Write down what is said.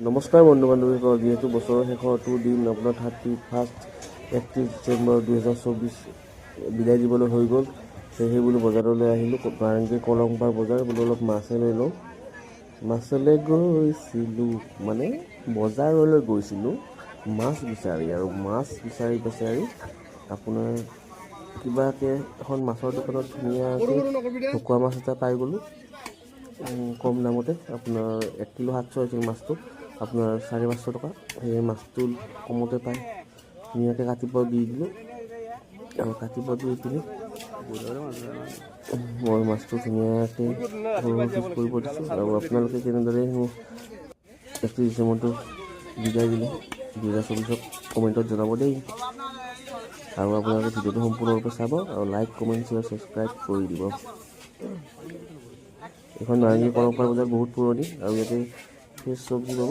নমস্কাৰ বন্ধু বান্ধৱীসকল, যিহেতু বছৰৰ শেষৰটো দিন আপোনাৰ 31 ডিচেম্বৰ 2024 বিদায় দিবলৈ হৈ গ'ল। সেয়েহে বোলো বজাৰলৈ আহিলোঁ, নাৰেংগী কলংপাৰ বজাৰ বোলো অলপ মাছে লৈ লওঁ। মাছলৈ গৈছিলোঁ মানে বজাৰলৈ গৈছিলোঁ মাছ বিচাৰি, আৰু মাছ বিচাৰি আপোনাৰ কিবাকৈ এখন মাছৰ দোকানত ধুনীয়াকৈ ঢকুৱা মাছ এটা পাই গ'লোঁ কম দামতে। আপোনাৰ 1 কিলো 700 হৈছিল মাছটো, আপোনাৰ 550 টকা। সেই মাছটো কমতে পায়, ধুনীয়াকৈ কাটিব দি দিলোঁ, আৰু কাটিব দি পিনে মই মাছটো ধুনীয়াকৈ পিচ কৰিব দিছোঁ। আৰু আপোনালোকে কেনেদৰে মোৰ 31 ডিচেম্বৰটো বিদায় দিলে 2024ক কমেণ্টত জনাব দেই। আৰু আপোনালোকে ভিডিঅ'টো সম্পূৰ্ণৰূপে চাব, আৰু লাইক, কমেণ্ট, শ্বেয়াৰ, ছাবস্ক্ৰাইব কৰি দিব। এইখন নাৰেংগী কলংপাৰ বজাৰ বহুত পুৰণি, আৰু ইয়াতে ফ্ৰেছ চব্জি পাব।